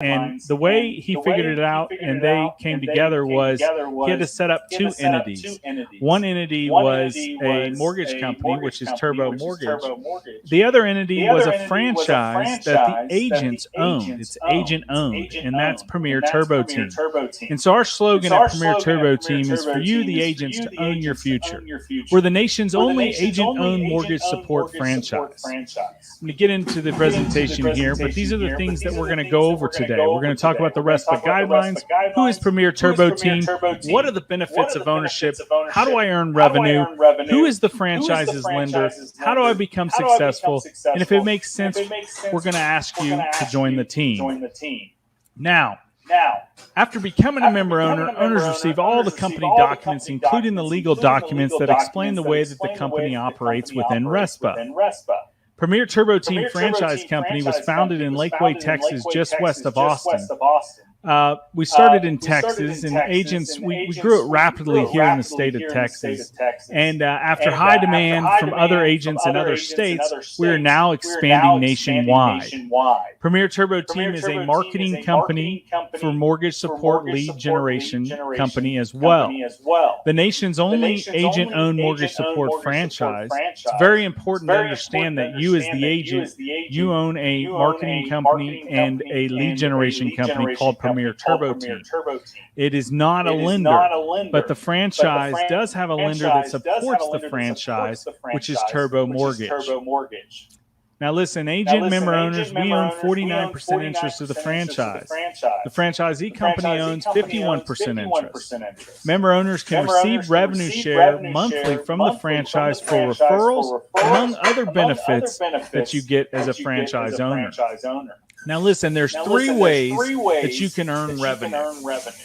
And the way he figured it out and they came together was he had to set up two entities. One entity was a mortgage company, which is Turbo Mortgage. The other entity was a franchise that the agents owned. It's agent owned, and that's Premier Turbo Team. And so our slogan at Premier Turbo Team is for you, the agents, to own your future. We're the nation's only agent-owned mortgage support franchise. I'm going to get into the presentation here, but these are the things that we're going to go over today. We're going to talk about the RESPA guidelines. Who is Premier Turbo Team? What are the benefits of ownership? How do I earn revenue? Who is the franchise's lender? How do I become successful? And if it makes sense, we're going to ask you to join the team. Now, after becoming a member owner, owners receive all the company documents, including the legal documents that explain the way that the company operates within RESPA. Premier Turbo Team Franchise Company was founded in Lakeway, Texas, just west of Austin. We started in Texas, and agents, we grew it rapidly here in the state of Texas. And after high demand from other agents in other states, we are now expanding nationwide. Premier Turbo Team is a marketing company for mortgage support lead generation company as well. The nation's only agent-owned mortgage support franchise. It's very important to understand that you as the agent, you own a marketing company and a lead generation company called Premier Turbo Team. It is not a lender, but the franchise does have a lender that supports the franchise, which is Turbo Mortgage. Now listen, agent member owners, we own 49% interest of the franchise. The franchisee company owns 51% interest. Member owners can receive revenue share monthly from the franchise for referrals, among other benefits that you get as a franchise owner. Now listen, there's three ways that you can earn revenue.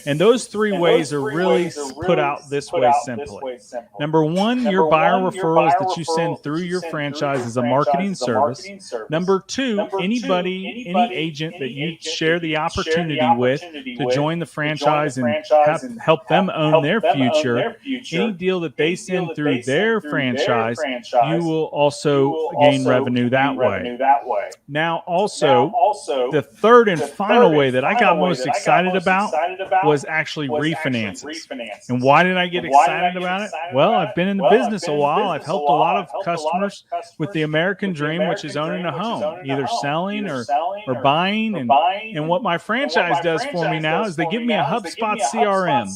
And those three ways are really put out this way simply. Number one, your buyer referrals that you send through your franchise is a marketing service. Number two, any agent that you share the opportunity with to join the franchise and help them own their future, any deal that they send through their franchise, you will also gain revenue that way. Now also, the third and final way that I got most excited about was actually refinances. And why did I get excited about it? Well, I've been in the business a while. I've helped a lot of customers with the American dream, which is owning a home, either selling or buying. And what my franchise does for me now is they give me a HubSpot CRM.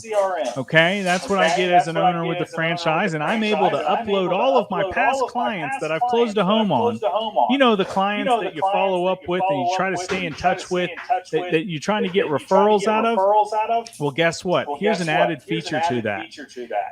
Okay, that's what I get as an owner with the franchise. And I'm able to upload all of my past clients that I've closed a home on. You know, the clients that you follow up with and you try to stay in touch with, that you're trying to get referrals out of. Well, guess what? Here's an added feature to that.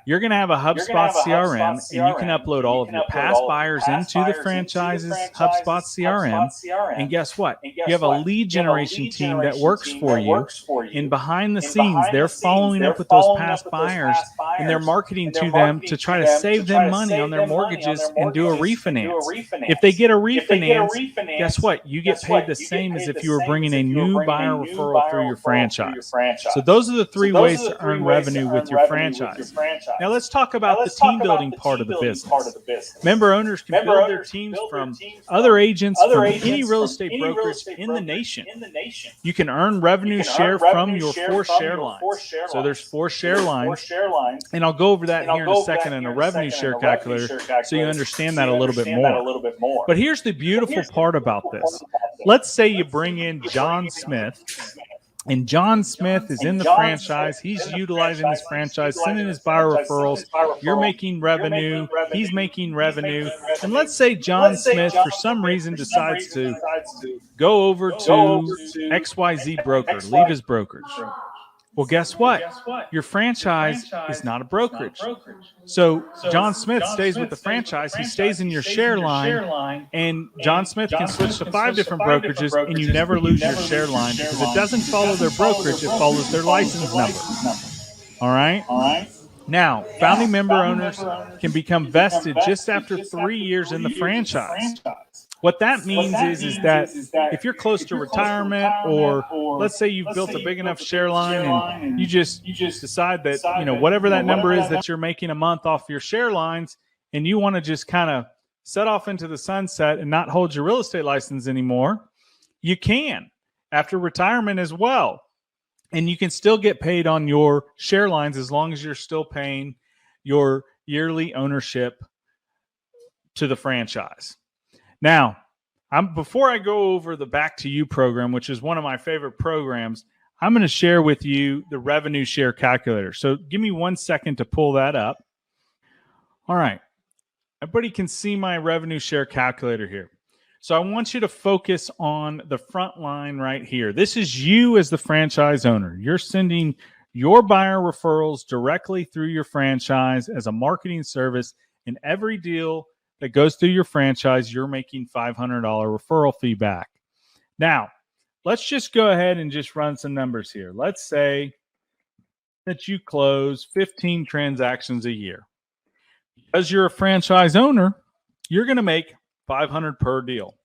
You're going to have a HubSpot CRM, and you can upload all of your past buyers into the franchise's HubSpot CRM. And guess what? You have a lead generation team that works for you. And behind the scenes, they're following up with those past buyers, and they're marketing to them to try to save them money on their mortgages and do a refinance. If they get a refinance, guess what? You get paid the same as if you were bringing a new buyer referral through your franchise. So those are the three ways to earn revenue with your franchise. Now let's talk about the team building part of the business. Member owners can build their teams from other agents from any real estate brokerage in the nation. You can earn revenue share from your 4 share lines. So there's 4 share lines, and I'll go over that here in a second in a revenue share calculator so you understand that a little bit more. But here's the beautiful part about this. Let's say you bring in John Smith, and John Smith is in the franchise. He's utilizing his franchise, sending his buyer referrals. You're making revenue. He's making revenue. And let's say John Smith, for some reason, decides to go over to XYZ broker, leave his brokerage. Well, guess what? Your franchise is not a brokerage. So John Smith stays with the franchise. He stays in your share line, and John Smith can switch to 5 different brokerages, and you never lose your share line because it doesn't follow their brokerage. It follows their license number. All right? Now, founding member owners can become vested just after 3 years in the franchise. What that means is that if you're close to retirement, or let's say you've built a big enough share line and you just decide that, you know, whatever that number is that you're making a month off your share lines, and you want to just kind of set off into the sunset and not hold your real estate license anymore, you can. after retirement as well. And you can still get paid on your share lines as long as you're still paying your yearly ownership to the franchise. Now, before I go over the Back to You program, which is one of my favorite programs, I'm going to share with you the revenue share calculator. So give me 1 second to pull that up. All right. Everybody can see my revenue share calculator here. So I want you to focus on the front line right here. This is you as the franchise owner. You're sending your buyer referrals directly through your franchise as a marketing service. In every deal that goes through your franchise, you're making $500 referral fee back. Now, let's just go ahead and just run some numbers here. Let's say that you close 15 transactions a year. Because you're a franchise owner, you're going to make $500 per deal.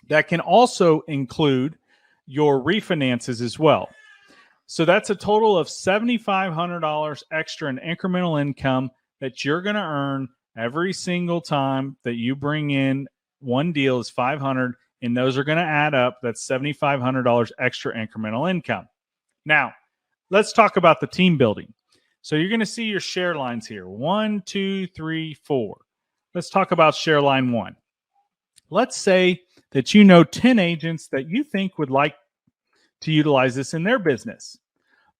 That can also include your refinances as well. So that's a total of $7,500 extra in incremental income that you're going to earn every single time that you bring in one deal is $500, and those are going to add up. That's $7,500 extra incremental income. Now, let's talk about the team building. So you're going to see your share lines here. 1, 2, 3, 4. Let's talk about share line 1. Let's say that you know 10 agents that you think would like to utilize this in their business.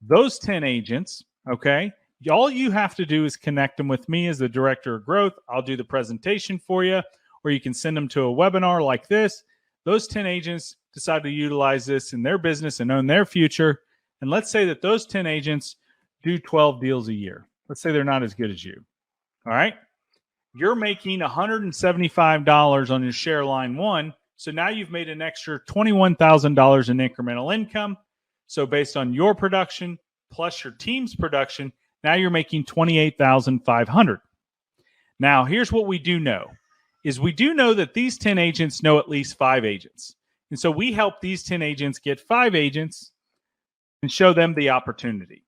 Those 10 agents, okay, all you have to do is connect them with me as the director of growth. I'll do the presentation for you, or you can send them to a webinar like this. Those 10 agents decide to utilize this in their business and own their future. And let's say that those 10 agents do 12 deals a year. Let's say they're not as good as you. All right. You're making $175 on your share line 1. So now you've made an extra $21,000 in incremental income. So based on your production plus your team's production, now you're making $28,500. Now, here's what we do know is we do know that these 10 agents know at least 5 agents. And so we help these 10 agents get 5 agents and show them the opportunity.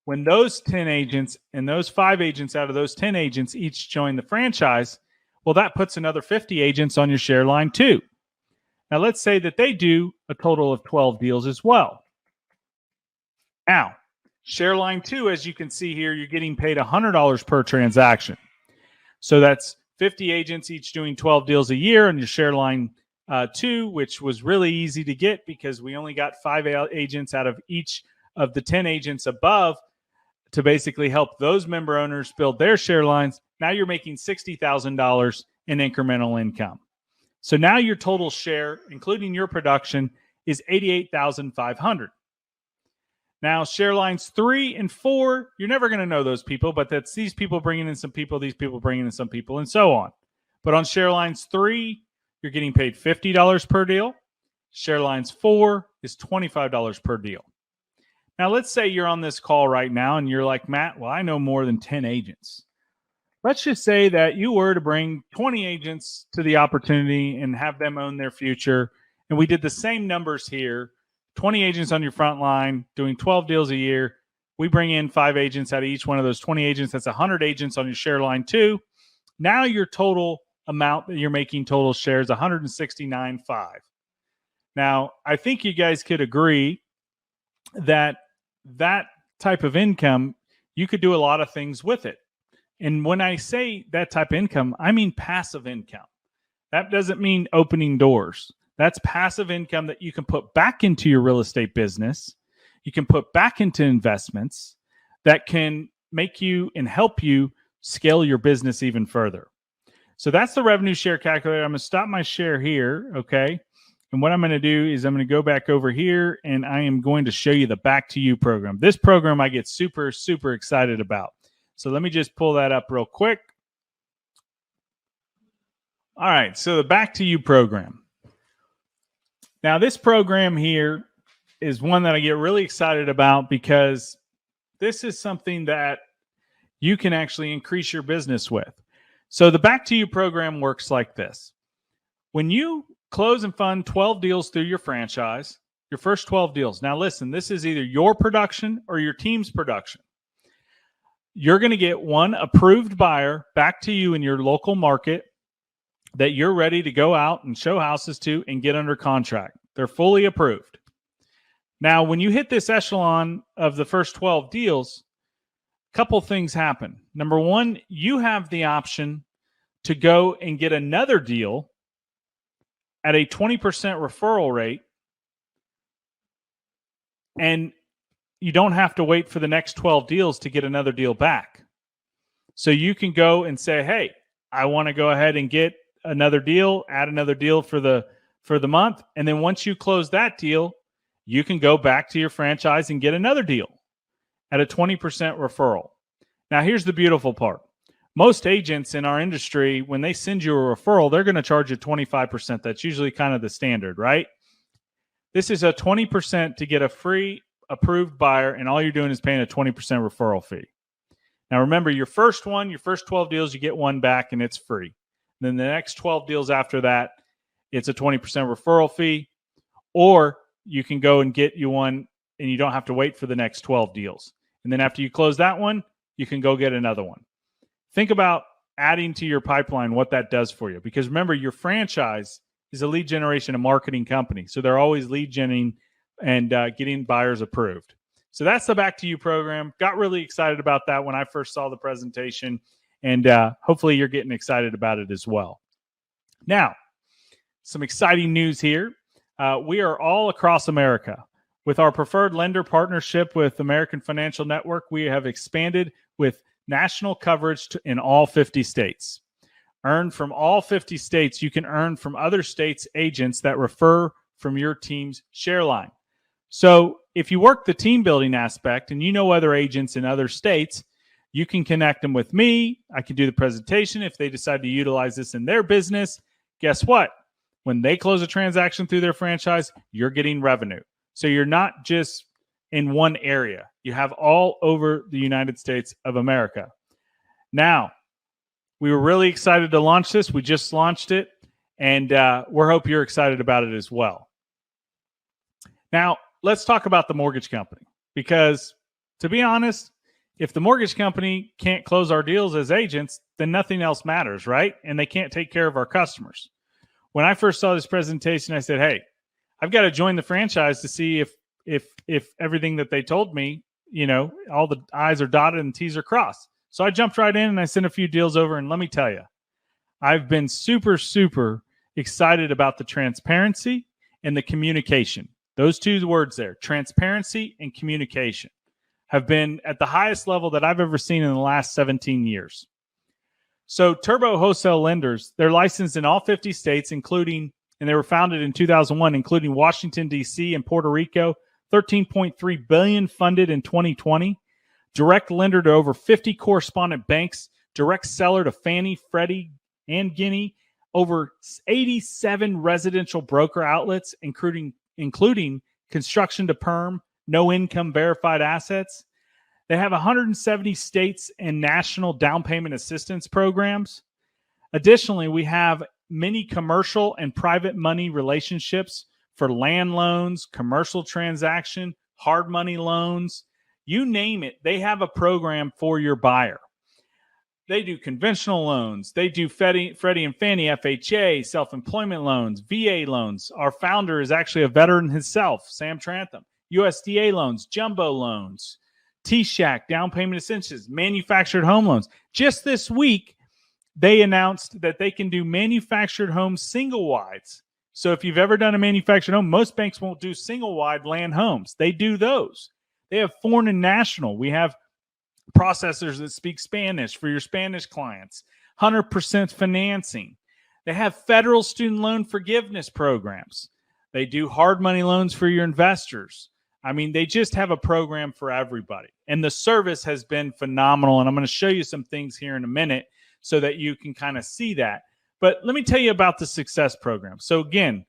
When those 10 agents and those 5 agents out of those 10 agents each join the franchise, well, that puts another 50 agents on your share line too. Now, let's say that they do a total of 12 deals as well. Now, share line 2, as you can see here, you're getting paid $100 per transaction. So that's 50 agents each doing 12 deals a year on your share line 2, which was really easy to get because we only got 5 agents out of each of the 10 agents above to basically help those member owners build their share lines. Now you're making $60,000 in incremental income. So now your total share, including your production, is $88,500. Now, share lines 3 and 4, you're never going to know those people, but that's these people bringing in some people, these people bringing in some people, and so on. But on share lines 3, you're getting paid $50 per deal. Share lines 4 is $25 per deal. Now, let's say you're on this call right now and you're like, Matt, well, I know more than 10 agents. Let's just say that you were to bring 20 agents to the opportunity and have them own their future. And we did the same numbers here, 20 agents on your front line doing 12 deals a year. We bring in 5 agents out of each one of those 20 agents. That's 100 agents on your share line 2. Now your total amount that you're making total shares, $169,500. Now, I think you guys could agree that that type of income, you could do a lot of things with it. And when I say that type of income, I mean passive income. That doesn't mean opening doors. That's passive income that you can put back into your real estate business. You can put back into investments that can make you and help you scale your business even further. So that's the revenue share calculator. I'm going to stop my share here, okay? And what I'm going to do is I'm going to go back over here and I am going to show you the Back to You program. This program I get super, super excited about. So let me just pull that up real quick. All right, so the Back to You program. Now, this program here is one that I get really excited about because this is something that you can actually increase your business with. So the Back to You program works like this. When you close and fund 12 deals through your franchise, your first 12 deals. Now, listen, this is either your production or your team's production. You're going to get one approved buyer back to you in your local market that you're ready to go out and show houses to and get under contract. They're fully approved. Now, when you hit this echelon of the first 12 deals, a couple things happen. Number one, you have the option to go and get another deal at a 20% referral rate, and you don't have to wait for the next 12 deals to get another deal back. So you can go and say, hey, I want to go ahead and get another deal, add another deal for the month. And then once you close that deal, you can go back to your franchise and get another deal at a 20% referral. Now, here's the beautiful part. Most agents in our industry, when they send you a referral, they're going to charge you 25%. That's usually kind of the standard, right? This is a 20% to get a free approved buyer, and all you're doing is paying a 20% referral fee. Now, remember, your first 12 deals, you get one back, and it's free. Then the next 12 deals after that, it's a 20% referral fee, or you can go and get you one, and you don't have to wait for the next 12 deals. And then after you close that one, you can go get another one. Think about adding to your pipeline what that does for you. Because remember, your franchise is a lead generation and marketing company. So they're always lead genning and getting buyers approved. So that's the Back to You program. Got really excited about that when I first saw the presentation. And hopefully you're getting excited about it as well. Now, some exciting news here. We are all across America. With our preferred lender partnership with American Financial Network, we have expanded with national coverage in all 50 states. Earn from all 50 states. You can earn from other states' agents that refer from your team's share line. So if you work the team building aspect and you know other agents in other states, you can connect them with me. I can do the presentation. If they decide to utilize this in their business, guess what? When they close a transaction through their franchise, you're getting revenue. So you're not just in one area. You have all over the United States of America. Now, we were really excited to launch this. We just launched it, and we hope you're excited about it as well. Now, let's talk about the mortgage company, because to be honest, if the mortgage company can't close our deals as agents, then nothing else matters, right? And they can't take care of our customers. When I first saw this presentation, I said, hey, I've got to join the franchise to see if everything that they told me, all the I's are dotted and T's are crossed. So I jumped right in and I sent a few deals over. And let me tell you, I've been super, super excited about the transparency and the communication. Those two words there, transparency and communication, have been at the highest level that I've ever seen in the last 17 years. So Turbo Wholesale Lenders, they're licensed in all 50 states, and they were founded in 2001, including Washington, D.C. and Puerto Rico, $13.3 billion funded in 2020, direct lender to over 50 correspondent banks, direct seller to Fannie, Freddie, and Ginnie, over 87 residential broker outlets, including construction to perm, no income verified assets. They have 170 states and national down payment assistance programs. Additionally, we have many commercial and private money relationships for land loans, commercial transaction, hard money loans, you name it. They have a program for your buyer. They do conventional loans. They do Freddie and Fannie, FHA, self-employment loans, VA loans. Our founder is actually a veteran himself, Sam Trantham. USDA loans, jumbo loans, T-Shack, down payment essentials, manufactured home loans. Just this week, they announced that they can do manufactured home single wides. So if you've ever done a manufactured home, most banks won't do single wide land homes. They do those. They have foreign and national. We have processors that speak Spanish for your Spanish clients, 100% financing. They have federal student loan forgiveness programs. They do hard money loans for your investors. I mean, they just have a program for everybody. And the service has been phenomenal. And I'm going to show you some things here in a minute so that you can kind of see that. But let me tell you about the Success Program. So again,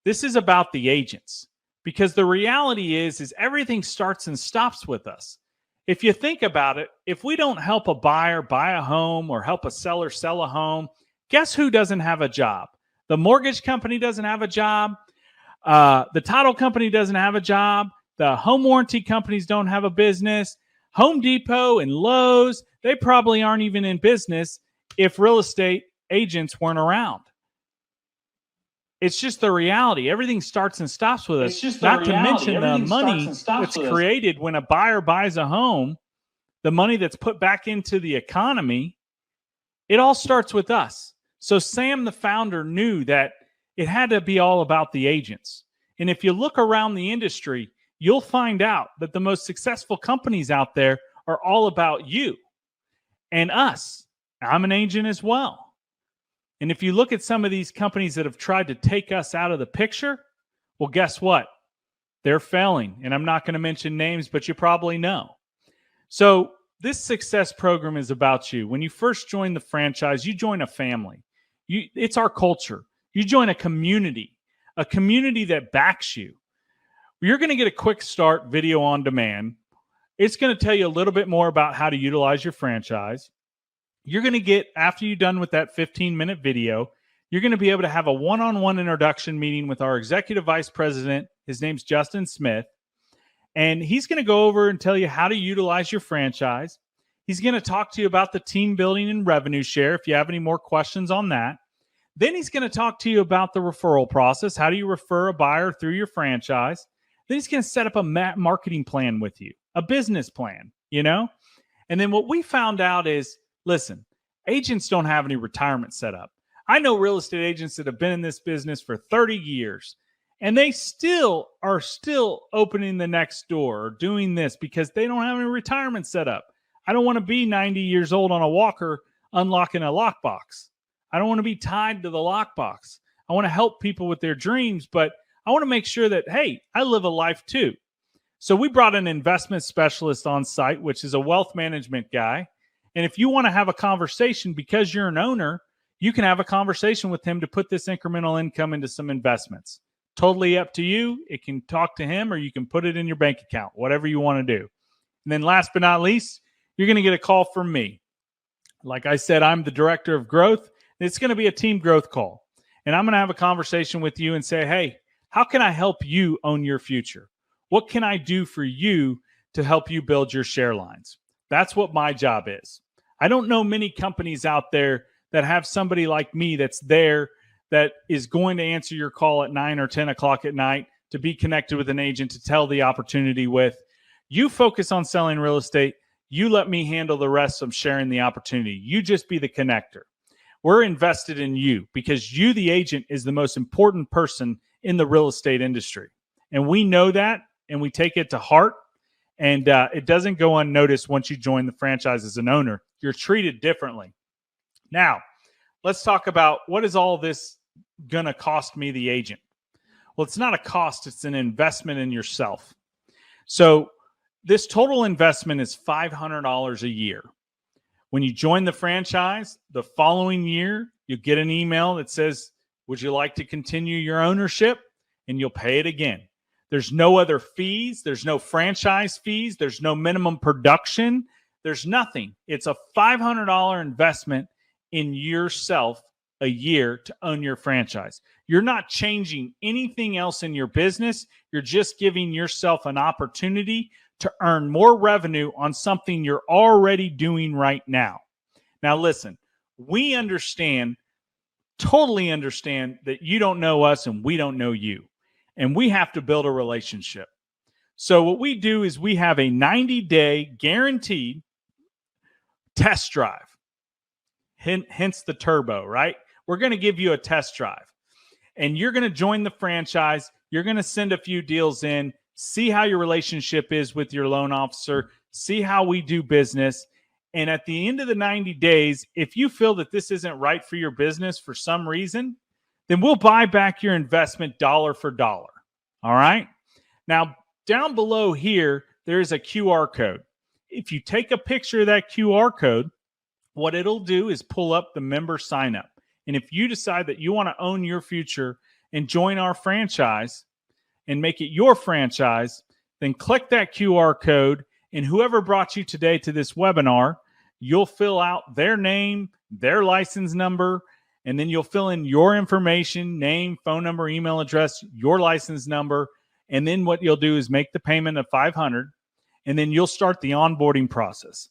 this is about the agents, because the reality is everything starts and stops with us. If you think about it, if we don't help a buyer buy a home or help a seller sell a home, guess who doesn't have a job? The mortgage company doesn't have a job. The title company doesn't have a job. The home warranty companies don't have a business. Home Depot and Lowe's, they probably aren't even in business if real estate agents weren't around. It's just the reality. Everything starts and stops with us. Not to mention the money that's created when a buyer buys a home, the money that's put back into the economy. It all starts with us. So Sam, the founder, knew that it had to be all about the agents. And if you look around the industry, you'll find out that the most successful companies out there are all about you and us. I'm an agent as well. And if you look at some of these companies that have tried to take us out of the picture, well, guess what? They're failing. And I'm not going to mention names, but you probably know. So this success program is about you. When you first join the franchise, you join a family. It's our culture. You join a community that backs you. You're going to get a quick start video on demand. It's going to tell you a little bit more about how to utilize your franchise. You're going to get, after you're done with that 15-minute video, you're going to be able to have a one-on-one introduction meeting with our executive vice president. His name's Justin Smith. And he's going to go over and tell you how to utilize your franchise. He's going to talk to you about the team building and revenue share if you have any more questions on that. Then he's going to talk to you about the referral process. How do you refer a buyer through your franchise? Then he's going to set up a marketing plan with you, a business plan, And then what we found out is, listen, agents don't have any retirement set up. I know real estate agents that have been in this business for 30 years, and they are still opening the next door or doing this because they don't have any retirement set up. I don't want to be 90 years old on a walker unlocking a lockbox. I don't want to be tied to the lockbox. I want to help people with their dreams, but I want to make sure that, hey, I live a life too. So we brought an investment specialist on site, which is a wealth management guy. And if you want to have a conversation because you're an owner, you can have a conversation with him to put this incremental income into some investments. Totally up to you. It can talk to him or you can put it in your bank account, whatever you want to do. And then last but not least, you're going to get a call from me. Like I said, I'm the director of growth. It's going to be a team growth call. And I'm going to have a conversation with you and say, hey, how can I help you own your future? What can I do for you to help you build your share lines? That's what my job is. I don't know many companies out there that have somebody like me that's there that is going to answer your call at 9 or 10 o'clock at night to be connected with an agent to tell the opportunity with. You focus on selling real estate. You let me handle the rest of sharing the opportunity. You just be the connector. We're invested in you because you, the agent, is the most important person in the real estate industry. And we know that, and we take it to heart. And it doesn't go unnoticed once you join the franchise as an owner. You're treated differently. Now, let's talk about what is all this going to cost me, the agent? Well, it's not a cost. It's an investment in yourself. So this total investment is $500 a year. When you join the franchise, the following year, you get an email that says, would you like to continue your ownership? And you'll pay it again. There's no other fees. There's no franchise fees. There's no minimum production. There's nothing. It's a $500 investment in yourself a year to own your franchise. You're not changing anything else in your business. You're just giving yourself an opportunity to earn more revenue on something you're already doing right now. Now, listen, we totally understand that you don't know us and we don't know you. And we have to build a relationship. So what we do is we have a 90-day guaranteed test drive. Hence the turbo, right? We're going to give you a test drive. And you're going to join the franchise. You're going to send a few deals in, see how your relationship is with your loan officer, see how we do business. And at the end of the 90 days, if you feel that this isn't right for your business for some reason, then we'll buy back your investment dollar for dollar. All right? Now, down below here, there is a QR code. If you take a picture of that QR code, what it'll do is pull up the member sign up. And if you decide that you want to own your future and join our franchise and make it your franchise, then click that QR code, and whoever brought you today to this webinar, you'll fill out their name, their license number, and then you'll fill in your information, name, phone number, email address, your license number. And then what you'll do is make the payment of $500, and then you'll start the onboarding process.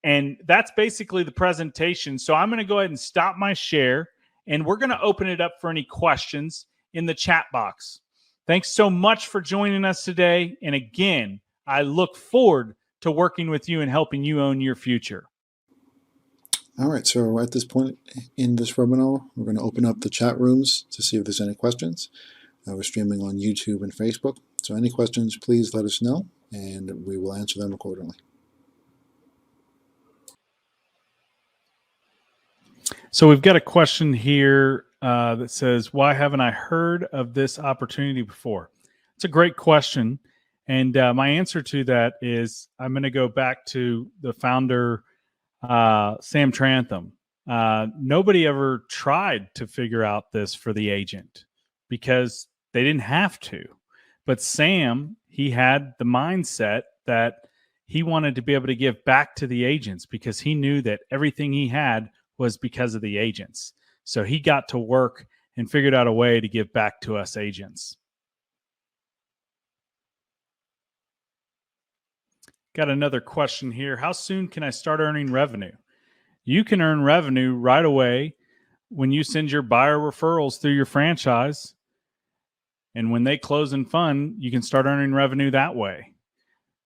And that's basically the presentation. So I'm going to go ahead and stop my share, and we're going to open it up for any questions in the chat box. Thanks so much for joining us today. And again, I look forward to working with you and helping you own your future. All right, so at this point in this webinar, we're going to open up the chat rooms to see if there's any questions. We're streaming on YouTube and Facebook. So any questions, please let us know, and we will answer them accordingly. So we've got a question here that says, why haven't I heard of this opportunity before? It's a great question. And my answer to that is I'm going to go back to the founder, Sam Trantham. Nobody ever tried to figure out this for the agent because they didn't have to. But Sam, he had the mindset that he wanted to be able to give back to the agents because he knew that everything he had was because of the agents. So he got to work and figured out a way to give back to us agents. Got another question here. How soon can I start earning revenue? You can earn revenue right away when you send your buyer referrals through your franchise. And when they close and fund, you can start earning revenue that way.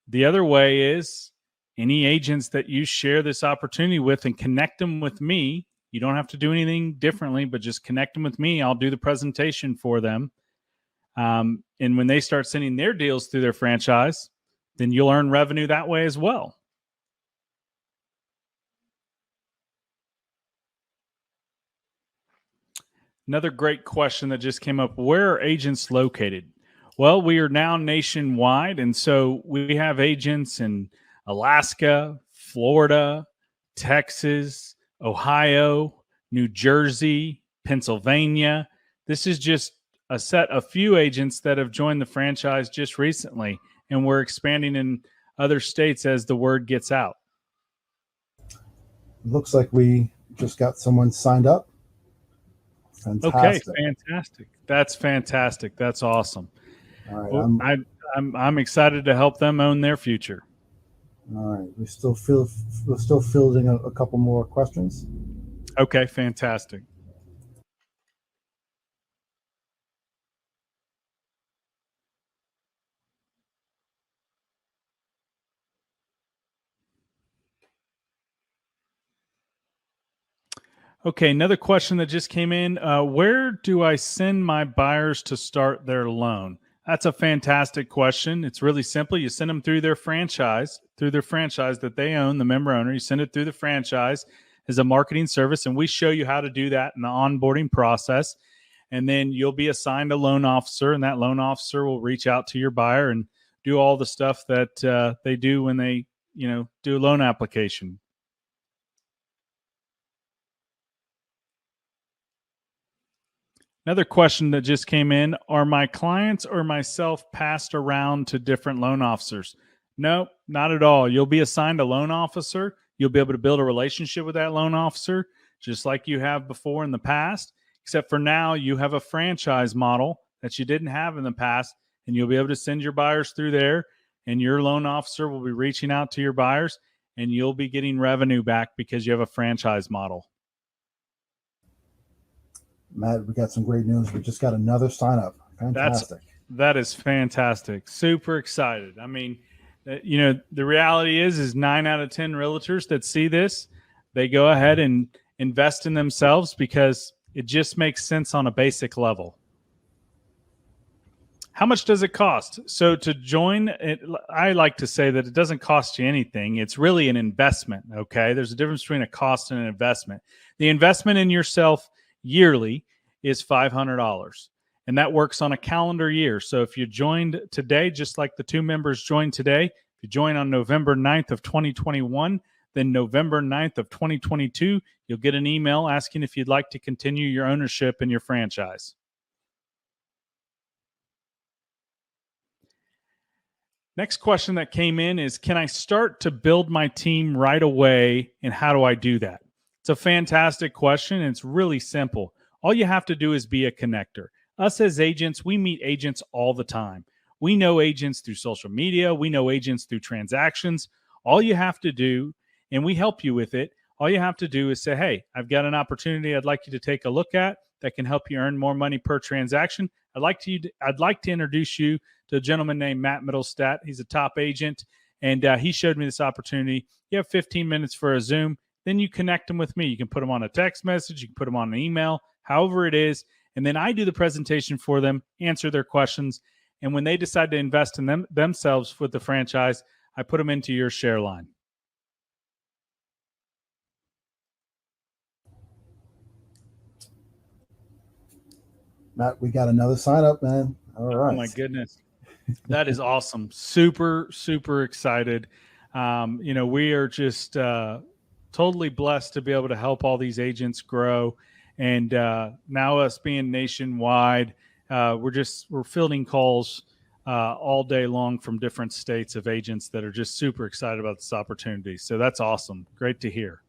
The other way is any agents that you share this opportunity with and connect them with me. You don't have to do anything differently, but just connect them with me. I'll do the presentation for them. And when they start sending their deals through their franchise, then you'll earn revenue that way as well. Another great question that just came up. Where are agents located? Well, we are now nationwide. And so we have agents in Alaska, Florida, Texas, Ohio, New Jersey, Pennsylvania. This is just a few agents that have joined the franchise just recently. And we're expanding in other states as the word gets out. Looks like we just got someone signed up. Fantastic. Okay, fantastic. That's fantastic. That's awesome. All right, I'm excited to help them own their future. All right, we're still fielding a couple more questions. Okay, fantastic. Okay, another question that just came in. Where do I send my buyers to start their loan? That's a fantastic question. It's really simple. You send them through their franchise that they own, the member owner. You send it through the franchise as a marketing service, and we show you how to do that in the onboarding process. And then you'll be assigned a loan officer, and that loan officer will reach out to your buyer and do all the stuff that they do when they, do a loan application. Another question that just came in, are my clients or myself passed around to different loan officers? No, not at all. You'll be assigned a loan officer. You'll be able to build a relationship with that loan officer, just like you have before in the past, except for now you have a franchise model that you didn't have in the past, and you'll be able to send your buyers through there, and your loan officer will be reaching out to your buyers, and you'll be getting revenue back because you have a franchise model. Matt, we got some great news. We just got another sign up. Fantastic. That is fantastic. Super excited. I mean, the reality is 9 out of 10 realtors that see this, they go ahead and invest in themselves because it just makes sense on a basic level. How much does it cost? So to join it, I like to say that it doesn't cost you anything. It's really an investment. Okay. There's a difference between a cost and an investment. The investment in yourself yearly is $500, and that works on a calendar year. So if you joined today, just like the 2 members joined today, if you join on November 9th of 2021, then November 9th of 2022, you'll get an email asking if you'd like to continue your ownership in your franchise. Next question that came in is, can I start to build my team right away, and how do I do that? It's a fantastic question, and it's really simple. All you have to do is be a connector. Us as agents, we meet agents all the time. We know agents through social media. We know agents through transactions. All you have to do and we help you with it. All you have to do is say, hey, I've got an opportunity I'd like you to take a look at that can help you earn more money per transaction. I'd like to introduce you to a gentleman named Matt Middlestat. He's a top agent, and he showed me this opportunity. You have 15 minutes for a Zoom. Then you connect them with me. You can put them on a text message. You can put them on an email, however it is. And then I do the presentation for them, answer their questions. And when they decide to invest in themselves with the franchise, I put them into your share line. Matt, we got another sign up, man. All right. Oh my goodness. That is awesome. Super, super excited. We are just totally blessed to be able to help all these agents grow. And now us being nationwide, we're fielding calls all day long from different states of agents that are just super excited about this opportunity. So that's awesome. Great to hear.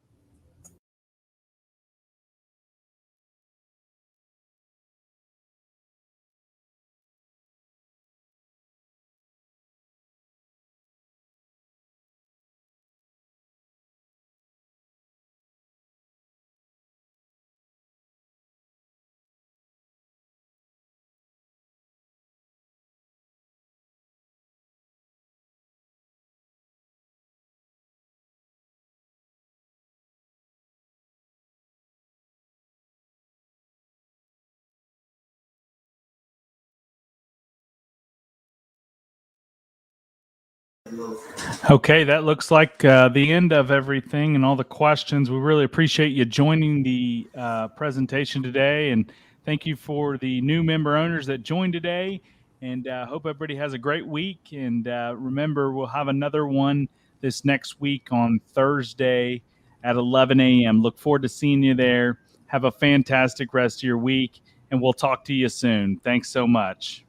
Okay, that looks like the end of everything and all the questions. We really appreciate you joining the presentation today, and thank you for the new member owners that joined today. And hope everybody has a great week. And remember, we'll have another one this next week on Thursday at 11 a.m. Look forward to seeing you there. Have a fantastic rest of your week, and we'll talk to you soon. Thanks so much.